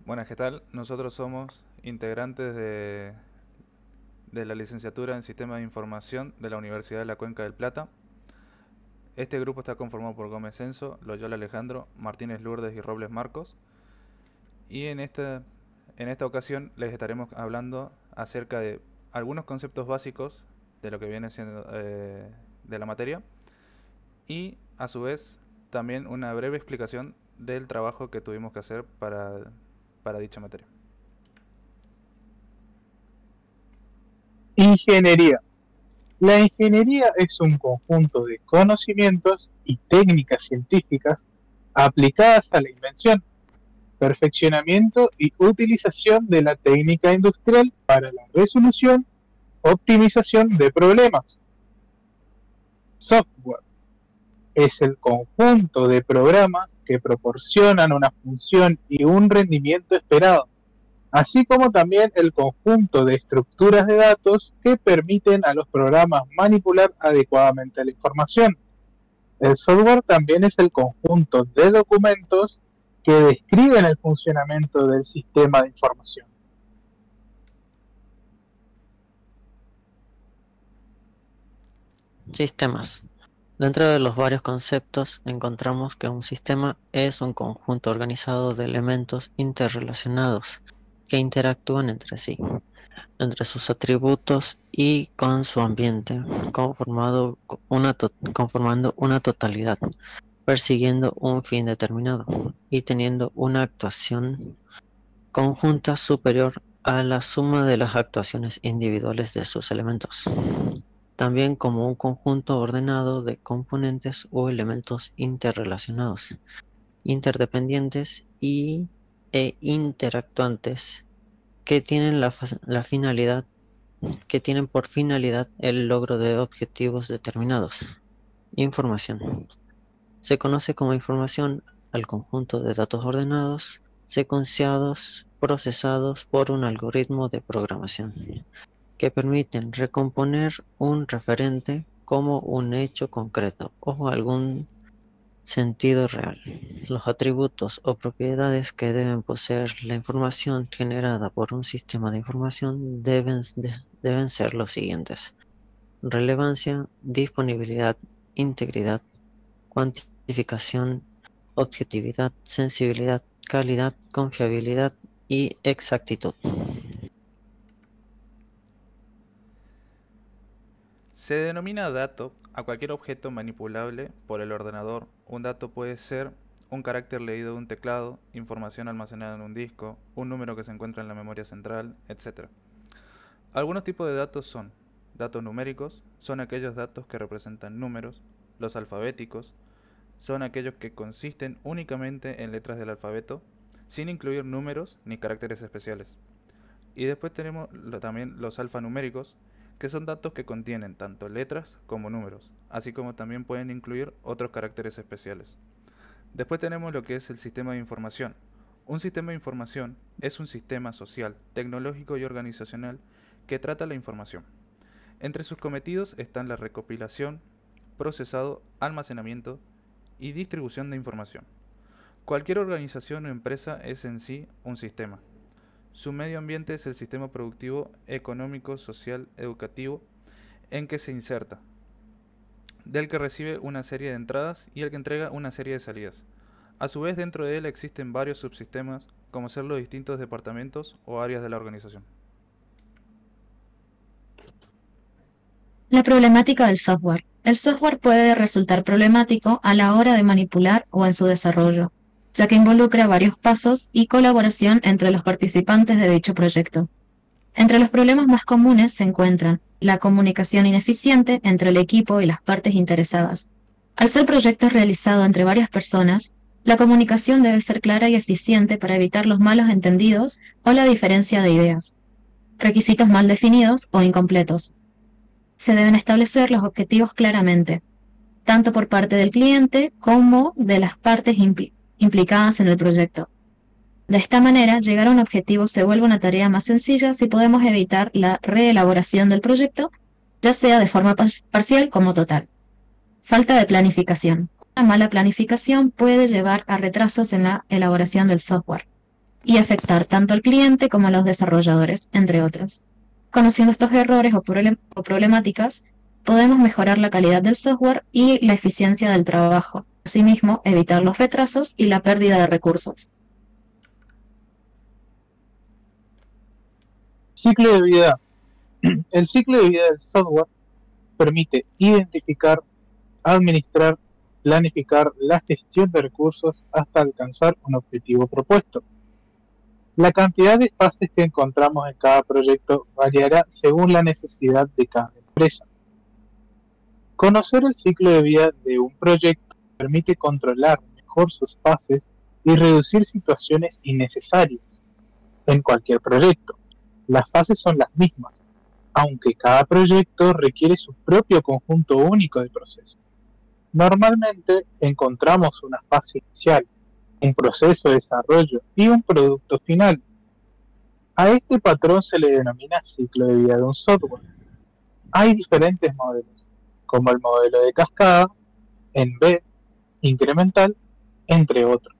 Buenas, ¿qué tal? Nosotros somos integrantes de la licenciatura en Sistemas de Información de la Universidad de la Cuenca del Plata. Este grupo está conformado por Gómez Enzo, Loyola Alejandro, Martínez Lourdes y Robles Marcos. Y en esta ocasión les estaremos hablando acerca de algunos conceptos básicos de lo que viene siendo de la materia y a su vez también una breve explicación del trabajo que tuvimos que hacer para dicha materia. Ingeniería. La ingeniería es un conjunto de conocimientos y técnicas científicas aplicadas a la invención, perfeccionamiento y utilización de la técnica industrial para la resolución, optimización de problemas. Software es el conjunto de programas que proporcionan una función y un rendimiento esperado, así como también el conjunto de estructuras de datos que permiten a los programas manipular adecuadamente la información. El software también es el conjunto de documentos que describen el funcionamiento del sistema de información. Sistemas. Dentro de los varios conceptos encontramos que un sistema es un conjunto organizado de elementos interrelacionados que interactúan entre sí, entre sus atributos y con su ambiente, conformando una totalidad, persiguiendo un fin determinado y teniendo una actuación conjunta superior a la suma de las actuaciones individuales de sus elementos, también como un conjunto ordenado de componentes o elementos interrelacionados, interdependientes e interactuantes que tienen la finalidad, que tienen por finalidad el logro de objetivos determinados. Información. Se conoce como información al conjunto de datos ordenados, secuenciados, procesados por un algoritmo de programación, que permiten recomponer un referente como un hecho concreto o algún sentido real. Los atributos o propiedades que deben poseer la información generada por un sistema de información deben ser los siguientes: relevancia, disponibilidad, integridad, cuantificación, objetividad, sensibilidad, calidad, confiabilidad y exactitud. Se denomina dato a cualquier objeto manipulable por el ordenador. Un dato puede ser un carácter leído de un teclado, información almacenada en un disco, un número que se encuentra en la memoria central, etc. Algunos tipos de datos son datos numéricos, son aquellos datos que representan números; los alfabéticos son aquellos que consisten únicamente en letras del alfabeto, sin incluir números ni caracteres especiales. Y después tenemos también los alfanuméricos, que son datos que contienen tanto letras como números, así como también pueden incluir otros caracteres especiales. Después tenemos lo que es el sistema de información. Un sistema de información es un sistema social, tecnológico y organizacional que trata la información. Entre sus cometidos están la recopilación, procesado, almacenamiento y distribución de información. Cualquier organización o empresa es en sí un sistema. Su medio ambiente es el sistema productivo, económico, social, educativo en que se inserta, del que recibe una serie de entradas y el que entrega una serie de salidas. A su vez, dentro de él existen varios subsistemas, como ser los distintos departamentos o áreas de la organización. La problemática del software. El software puede resultar problemático a la hora de manipular o en su desarrollo, ya que involucra varios pasos y colaboración entre los participantes de dicho proyecto. Entre los problemas más comunes se encuentran la comunicación ineficiente entre el equipo y las partes interesadas. Al ser proyectos realizados entre varias personas, la comunicación debe ser clara y eficiente para evitar los malos entendidos o la diferencia de ideas. Requisitos mal definidos o incompletos. Se deben establecer los objetivos claramente, tanto por parte del cliente como de las partes implicadas en el proyecto. De esta manera, llegar a un objetivo se vuelve una tarea más sencilla si podemos evitar la reelaboración del proyecto, ya sea de forma parcial como total. Falta de planificación. Una mala planificación puede llevar a retrasos en la elaboración del software. y afectar tanto al cliente como a los desarrolladores, entre otros. Conociendo estos errores o problemáticas, podemos mejorar la calidad del software y la eficiencia del trabajo. Asimismo, evitar los retrasos y la pérdida de recursos. Ciclo de vida. El ciclo de vida del software permite identificar, administrar, planificar la gestión de recursos hasta alcanzar un objetivo propuesto. La cantidad de fases que encontramos en cada proyecto variará según la necesidad de cada empresa. Conocer el ciclo de vida de un proyecto permite controlar mejor sus fases y reducir situaciones innecesarias. En cualquier proyecto, las fases son las mismas, aunque cada proyecto requiere su propio conjunto único de procesos. Normalmente encontramos una fase inicial, un proceso de desarrollo y un producto final. A este patrón se le denomina ciclo de vida de un software. Hay diferentes modelos, como el modelo de cascada, en V, incremental, entre otros.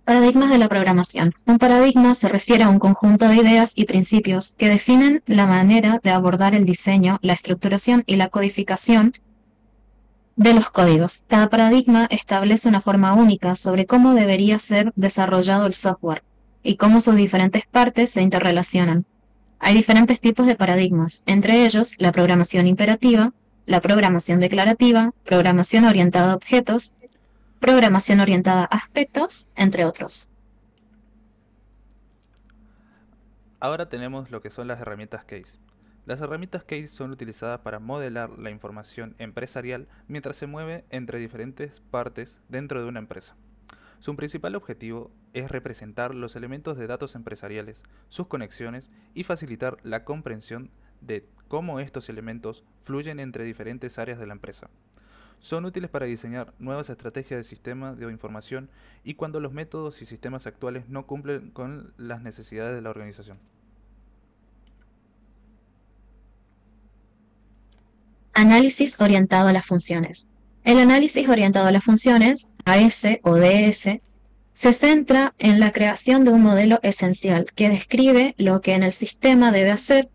Paradigmas de la programación. Un paradigma se refiere a un conjunto de ideas y principios que definen la manera de abordar el diseño, la estructuración y la codificación de los códigos. Cada paradigma establece una forma única sobre cómo debería ser desarrollado el software y cómo sus diferentes partes se interrelacionan. Hay diferentes tipos de paradigmas, entre ellos la programación imperativa, la programación declarativa, programación orientada a objetos, programación orientada a aspectos, entre otros. Ahora tenemos lo que son las herramientas case. Las herramientas case son utilizadas para modelar la información empresarial mientras se mueve entre diferentes partes dentro de una empresa. Su principal objetivo es representar los elementos de datos empresariales, sus conexiones y facilitar la comprensión de cómo estos elementos fluyen entre diferentes áreas de la empresa. Son útiles para diseñar nuevas estrategias de sistema de información y cuando los métodos y sistemas actuales no cumplen con las necesidades de la organización. Análisis orientado a las funciones. El análisis orientado a las funciones, AS o DS, se centra en la creación de un modelo esencial que describe lo que el sistema debe hacer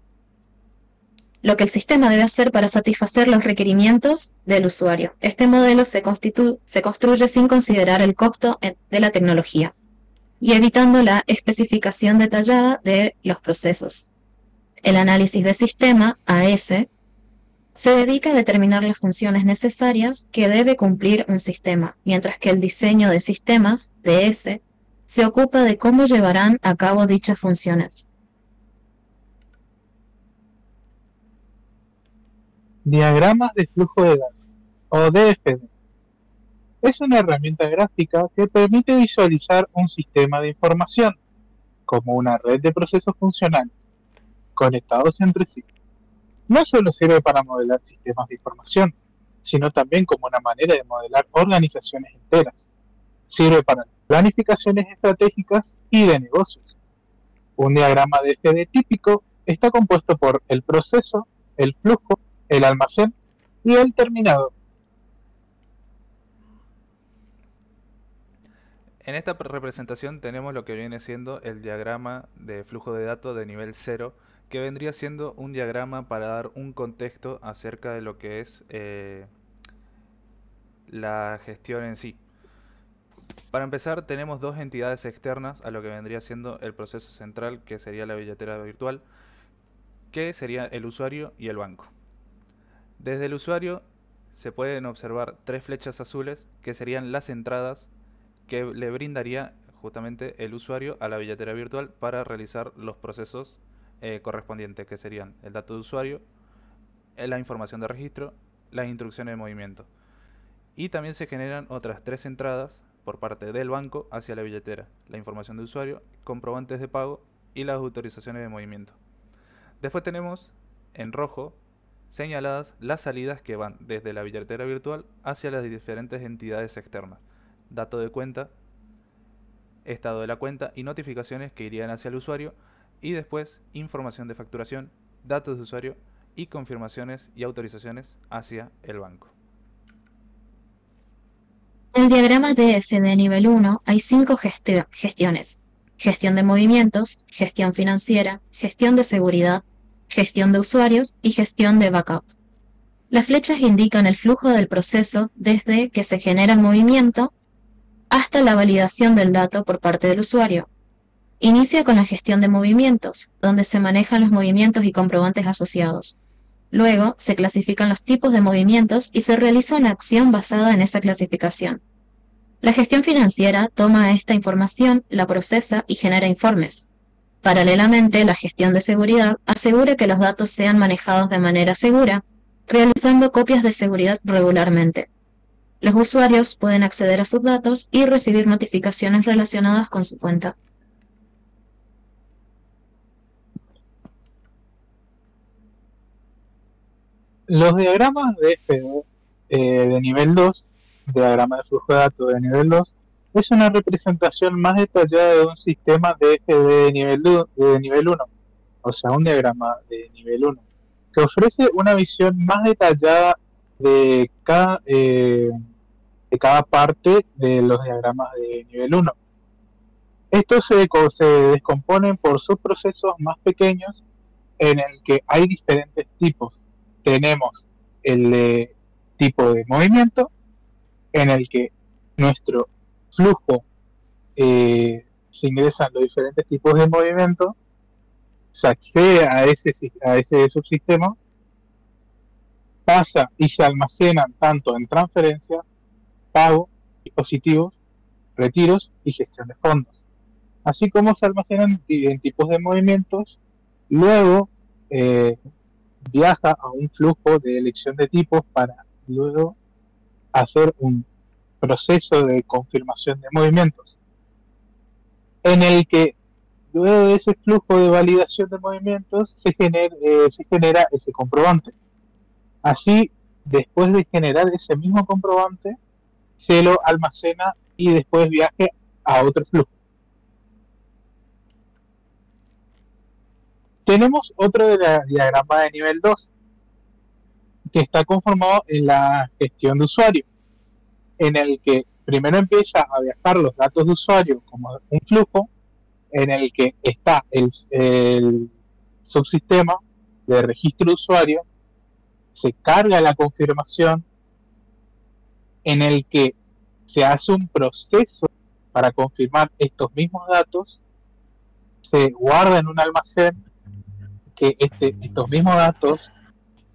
para satisfacer los requerimientos del usuario. Este modelo se construye sin considerar el costo de la tecnología y evitando la especificación detallada de los procesos. El análisis de sistema, AS, se dedica a determinar las funciones necesarias que debe cumplir un sistema, mientras que el diseño de sistemas, DS, se ocupa de cómo llevarán a cabo dichas funciones. Diagramas de flujo de datos, o DFD. Es una herramienta gráfica que permite visualizar un sistema de información, como una red de procesos funcionales, conectados entre sí. No solo sirve para modelar sistemas de información, sino también como una manera de modelar organizaciones enteras. Sirve para planificaciones estratégicas y de negocios. Un diagrama DFD típico está compuesto por el proceso, el flujo, el almacén y el terminador. En esta representación tenemos lo que viene siendo el diagrama de flujo de datos de nivel 0, que vendría siendo un diagrama para dar un contexto acerca de lo que es la gestión en sí. Para empezar, tenemos dos entidades externas a lo que vendría siendo el proceso central, que sería la billetera virtual, que sería el usuario y el banco. Desde el usuario se pueden observar tres flechas azules, que serían las entradas que le brindaría justamente el usuario a la billetera virtual para realizar los procesos correspondientes, que serían el dato de usuario, la información de registro, las instrucciones de movimiento. Y también se generan otras tres entradas por parte del banco hacia la billetera: la información de usuario, comprobantes de pago y las autorizaciones de movimiento. Después tenemos en rojo señaladas las salidas que van desde la billetera virtual hacia las diferentes entidades externas: dato de cuenta, estado de la cuenta y notificaciones que irían hacia el usuario, y después información de facturación, datos de usuario y confirmaciones y autorizaciones hacia el banco. En el diagrama DF de nivel 1 hay 5 gestiones: gestión de movimientos, gestión financiera, gestión de seguridad, gestión de usuarios y gestión de backup. Las flechas indican el flujo del proceso desde que se genera el movimiento hasta la validación del dato por parte del usuario. Inicia con la gestión de movimientos, donde se manejan los movimientos y comprobantes asociados. Luego, se clasifican los tipos de movimientos y se realiza una acción basada en esa clasificación. La gestión financiera toma esta información, la procesa y genera informes. Paralelamente, la gestión de seguridad asegura que los datos sean manejados de manera segura, realizando copias de seguridad regularmente. Los usuarios pueden acceder a sus datos y recibir notificaciones relacionadas con su cuenta. Los diagramas de FD de nivel 2, diagrama de flujo de datos de nivel 2, es una representación más detallada de un sistema de FD de nivel 1, o sea, un diagrama de nivel 1, que ofrece una visión más detallada de cada parte de los diagramas de nivel 1. Estos se descomponen por subprocesos más pequeños en el que hay diferentes tipos. Tenemos el tipo de movimiento, en el que nuestro flujo se ingresan los diferentes tipos de movimiento, se accede a ese subsistema, pasa y se almacenan tanto en transferencia, pago, dispositivos, retiros y gestión de fondos, así como se almacenan en tipos de movimientos. Luego viaja a un flujo de elección de tipos para luego hacer un proceso de confirmación de movimientos, en el que luego de ese flujo de validación de movimientos se genera ese comprobante. Así, después de generar ese mismo comprobante, se lo almacena y después viaje a otro flujo. Tenemos otro diagrama de nivel 2, que está conformado en la gestión de usuario, en el que primero empieza a viajar los datos de usuario como un flujo, en el que está el subsistema de registro de usuario, se carga la confirmación, en el que se hace un proceso para confirmar estos mismos datos, se guarda en un almacén, que estos mismos datos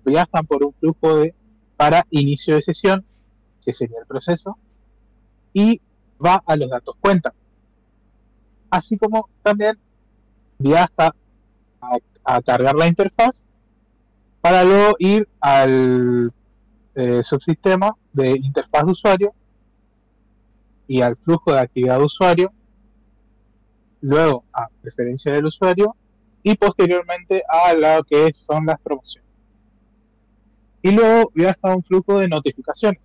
viajan por un flujo para inicio de sesión, que sería el proceso, y va a los datos cuenta. Así como también viaja a cargar la interfaz para luego ir al subsistema de interfaz de usuario y al flujo de actividad de usuario, luego a preferencia del usuario y posteriormente a lo que son las promociones. Y luego viaja a un flujo de notificaciones.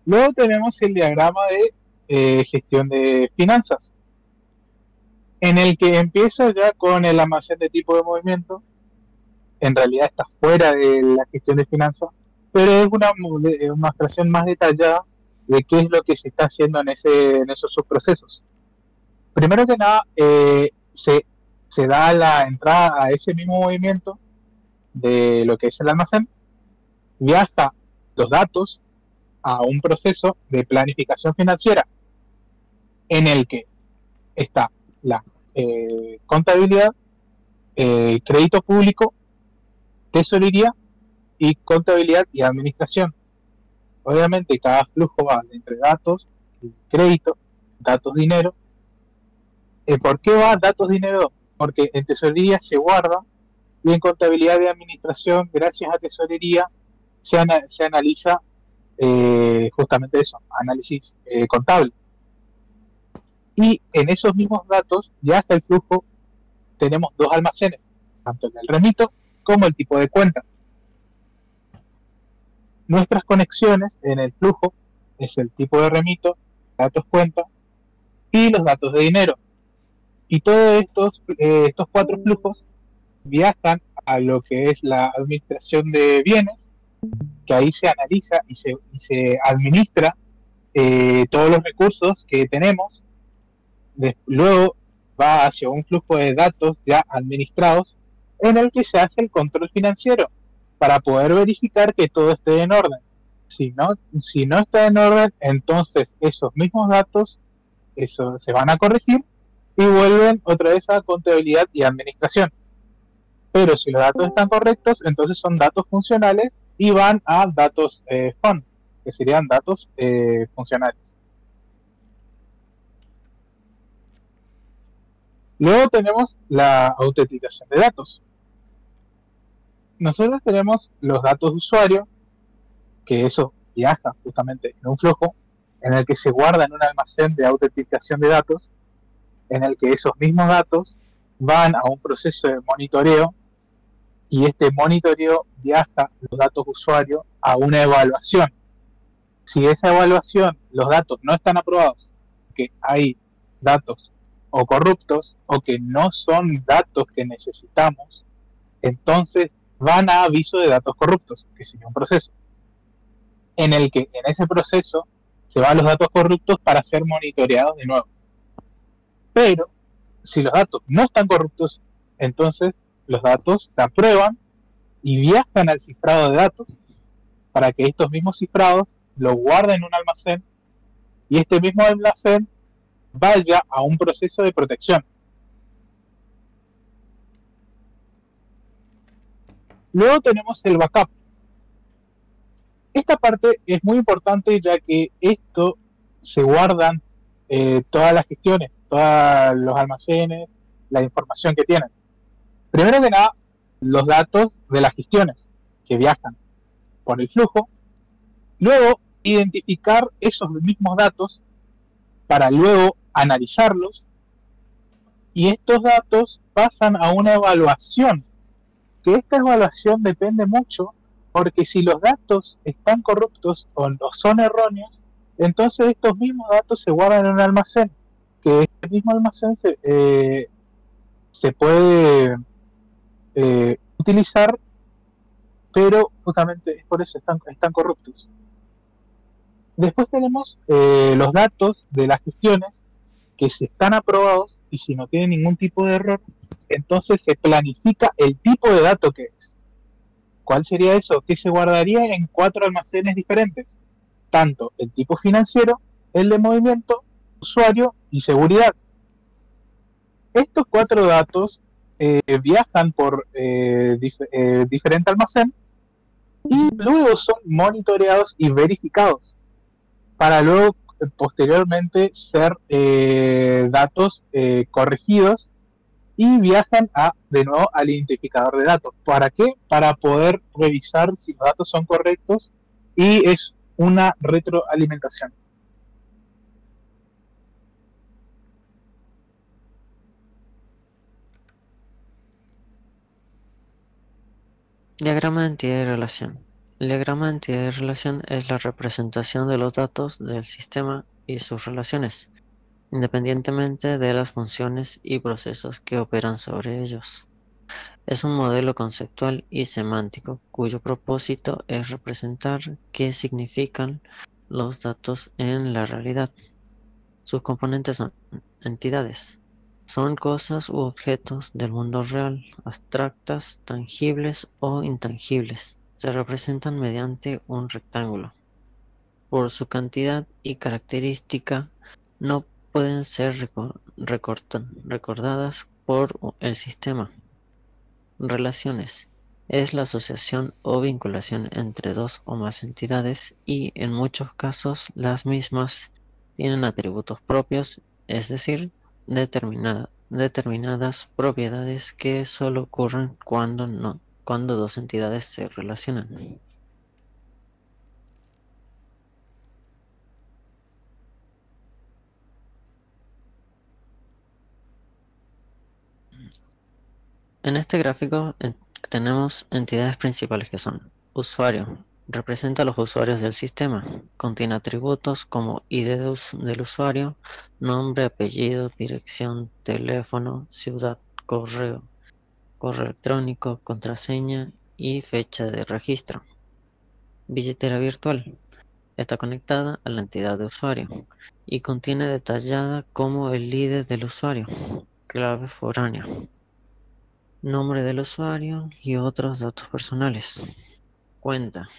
Luego tenemos el diagrama de gestión de finanzas, en el que empieza ya con el almacén de tipo de movimiento. En realidad está fuera de la gestión de finanzas, pero es una mostración más detallada de qué es lo que se está haciendo en esos subprocesos. Primero que nada, se da la entrada a ese mismo movimiento de lo que es el almacén, viaja los datos a un proceso de planificación financiera, en el que está la contabilidad, crédito público, tesorería y contabilidad y administración. Obviamente cada flujo va entre datos, crédito, datos, dinero. ¿Por qué va datos, dinero? Porque en tesorería se guarda y en contabilidad y administración, gracias a tesorería, se analiza justamente eso, análisis contable. Y en esos mismos datos, ya hasta el flujo, tenemos dos almacenes, tanto en el remito como el tipo de cuenta. Nuestras conexiones en el flujo es el tipo de remito, datos cuenta y los datos de dinero. Y todos estos cuatro flujos viajan a lo que es la administración de bienes, que ahí se analiza y se administra todos los recursos que tenemos. Luego va hacia un flujo de datos ya administrados en el que se hace el control financiero para poder verificar que todo esté en orden. Si no está en orden, entonces esos mismos datos se van a corregir y vuelven otra vez a contabilidad y administración. Pero si los datos están correctos, entonces son datos funcionales y van a datos fun, que serían datos funcionales. Luego tenemos la autenticación de datos. Nosotros tenemos los datos de usuario, que eso viaja justamente en un flujo, en el que se guarda en un almacén de autenticación de datos, en el que esos mismos datos van a un proceso de monitoreo, y este monitoreo viaja los datos de usuario a una evaluación. Si esa evaluación, los datos no están aprobados, que hay datos o corruptos o que no son datos que necesitamos, entonces van a aviso de datos corruptos, que sería un proceso en el que en ese proceso se van los datos corruptos para ser monitoreados de nuevo. Pero si los datos no están corruptos, entonces los datos se aprueban y viajan al cifrado de datos para que estos mismos cifrados los guarden en un almacén y este mismo almacén vaya a un proceso de protección. Luego tenemos el backup. Esta parte es muy importante, ya que esto se guardan todas las gestiones, todos los almacenes, la información que tienen. Primero que nada, los datos de las gestiones que viajan por el flujo. Luego, identificar esos mismos datos para luego analizarlos, y estos datos pasan a una evaluación, que esta evaluación depende mucho, porque si los datos están corruptos o son erróneos, entonces estos mismos datos se guardan en un almacén, que este mismo almacén se puede utilizar, pero justamente por eso están corruptos. Después tenemos los datos de las gestiones, que si están aprobados y si no tienen ningún tipo de error, entonces se planifica el tipo de dato que es. ¿Cuál sería eso? Que se guardaría en 4 almacenes diferentes, tanto el tipo financiero, el de movimiento, usuario y seguridad. Estos 4 datos viajan por diferente almacén y luego son monitoreados y verificados para luego posteriormente ser datos corregidos y viajan de nuevo al identificador de datos. ¿Para qué? Para poder revisar si los datos son correctos, y es una retroalimentación. Diagrama de entidad y relación. El diagrama de entidad y relación es la representación de los datos del sistema y sus relaciones, independientemente de las funciones y procesos que operan sobre ellos. Es un modelo conceptual y semántico cuyo propósito es representar qué significan los datos en la realidad. Sus componentes son entidades. Son cosas u objetos del mundo real, abstractas, tangibles o intangibles. Se representan mediante un rectángulo. Por su cantidad y característica, no pueden ser recordadas por el sistema. Relaciones. Es la asociación o vinculación entre dos o más entidades, y en muchos casos las mismas tienen atributos propios, es decir, determinadas propiedades que solo ocurren cuando dos entidades se relacionan. En este gráfico tenemos entidades principales que son usuario, representa a los usuarios del sistema. Contiene atributos como ID del usuario, nombre, apellido, dirección, teléfono, ciudad, correo electrónico, contraseña y fecha de registro. Billetera virtual. Está conectada a la entidad de usuario y contiene detallada como el ID del usuario, clave foránea, nombre del usuario y otros datos personales. Cuenta.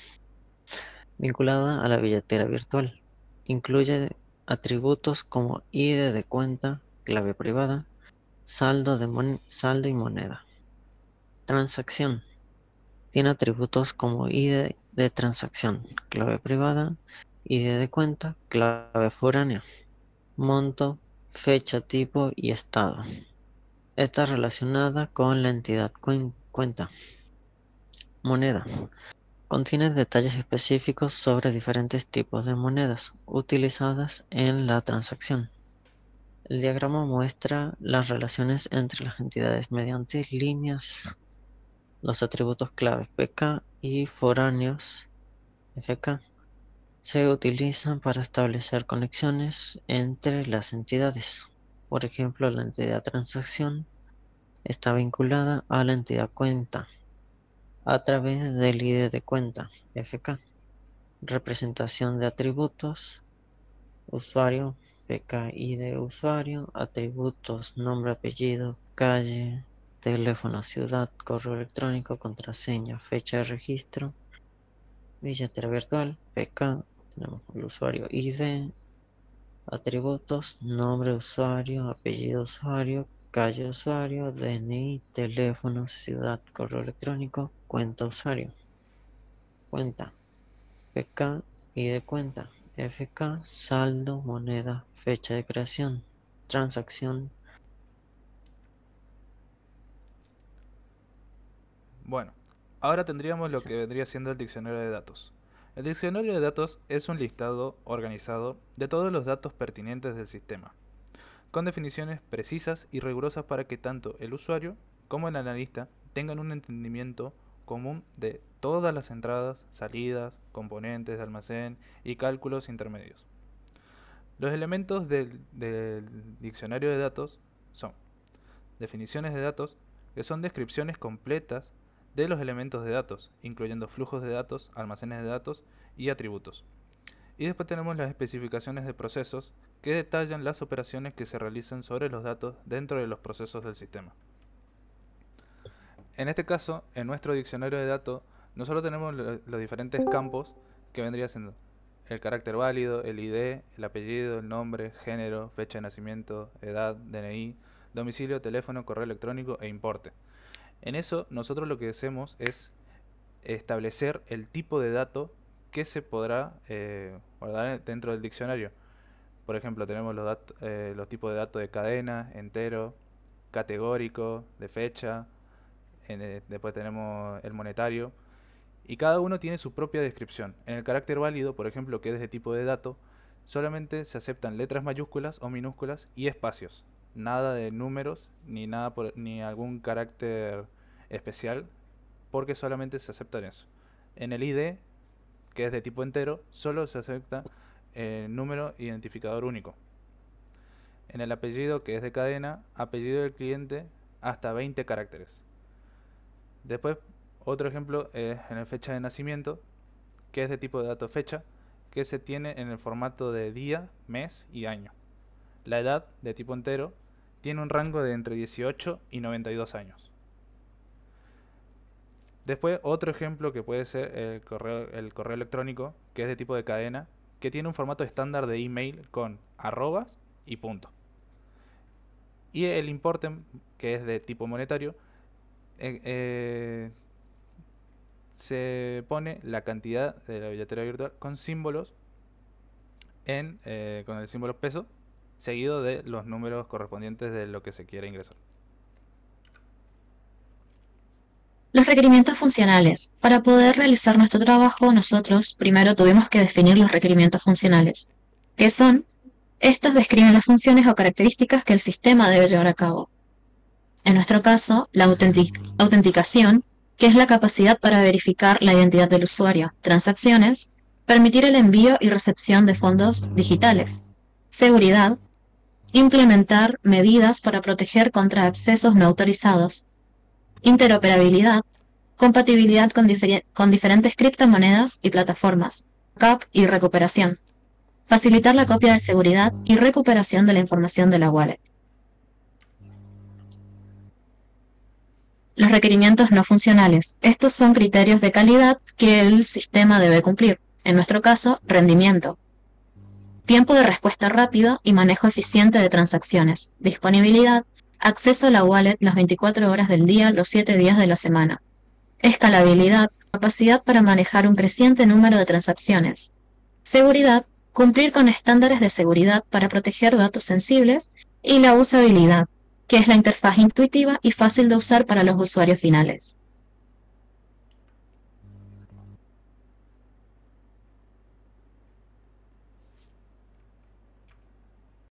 Vinculada a la billetera virtual. Incluye atributos como ID de cuenta, clave privada, saldo y moneda. Transacción. Tiene atributos como ID de transacción, clave privada, ID de cuenta, clave foránea, monto, fecha tipo y estado. Está relacionada con la entidad cuenta. Moneda. Contiene detalles específicos sobre diferentes tipos de monedas utilizadas en la transacción. El diagrama muestra las relaciones entre las entidades mediante líneas. Los atributos claves PK y foráneos FK se utilizan para establecer conexiones entre las entidades. Por ejemplo, la entidad transacción está vinculada a la entidad cuenta a través del ID de cuenta FK. Representación de atributos, usuario, PKI de usuario, atributos, nombre, apellido, calle, teléfono, ciudad, correo electrónico, contraseña, fecha de registro, billetera virtual, PK, tenemos el usuario ID, atributos, nombre usuario, apellido usuario, calle usuario, DNI, teléfono, ciudad, correo electrónico, cuenta usuario, cuenta, PK, ID cuenta, FK, saldo, moneda, fecha de creación, transacción. Bueno, ahora tendríamos lo que vendría siendo el diccionario de datos. El diccionario de datos es un listado organizado de todos los datos pertinentes del sistema, con definiciones precisas y rigurosas para que tanto el usuario como el analista tengan un entendimiento común de todas las entradas, salidas, componentes de almacén y cálculos intermedios. Los elementos del diccionario de datos son definiciones de datos, que son descripciones completas de los elementos de datos, incluyendo flujos de datos, almacenes de datos y atributos. Y después tenemos las especificaciones de procesos, que detallan las operaciones que se realizan sobre los datos dentro de los procesos del sistema. En este caso, en nuestro diccionario de datos, nosotros tenemos los diferentes campos que vendría siendo el carácter válido, el ID, el apellido, el nombre, género, fecha de nacimiento, edad, DNI, domicilio, teléfono, correo electrónico e importe. En eso, nosotros lo que hacemos es establecer el tipo de dato que se podrá guardar dentro del diccionario. Por ejemplo, tenemos los tipos de datos de cadena, entero, categórico, de fecha, después tenemos el monetario, y cada uno tiene su propia descripción. En el carácter válido, por ejemplo, que es de tipo de dato, solamente se aceptan letras mayúsculas o minúsculas y espacios. Nada de números ni algún carácter especial, porque solamente se aceptan eso. En el ID, que es de tipo entero, solo se acepta el número identificador único. En el apellido, que es de cadena, apellido del cliente hasta 20 caracteres. Después, otro ejemplo es en el fecha de nacimiento, que es de tipo de dato fecha, que se tiene en el formato de día, mes y año. La edad, de tipo entero, tiene un rango de entre 18 y 92 años. Después, otro ejemplo que puede ser el correo electrónico, que es de tipo de cadena, que tiene un formato estándar de email con arrobas y punto. Y el importe, que es de tipo monetario, se pone la cantidad de la billetera virtual con símbolos con el símbolo peso, seguido de los números correspondientes de lo que se quiere ingresar. Los requerimientos funcionales. Para poder realizar nuestro trabajo, nosotros primero tuvimos que definir los requerimientos funcionales. ¿Qué son? Estos describen las funciones o características que el sistema debe llevar a cabo. En nuestro caso, la autenticación que es la capacidad para verificar la identidad del usuario, transacciones, permitir el envío y recepción de fondos digitales, seguridad, implementar medidas para proteger contra accesos no autorizados, interoperabilidad, compatibilidad con diferentes criptomonedas y plataformas, backup y recuperación, facilitar la copia de seguridad y recuperación de la información de la wallet. Los requerimientos no funcionales. Estos son criterios de calidad que el sistema debe cumplir. En nuestro caso, rendimiento, tiempo de respuesta rápido y manejo eficiente de transacciones, disponibilidad, acceso a la wallet las 24 horas del día, los 7 días de la semana, escalabilidad, capacidad para manejar un creciente número de transacciones, seguridad, cumplir con estándares de seguridad para proteger datos sensibles, y la usabilidad, que es la interfaz intuitiva y fácil de usar para los usuarios finales.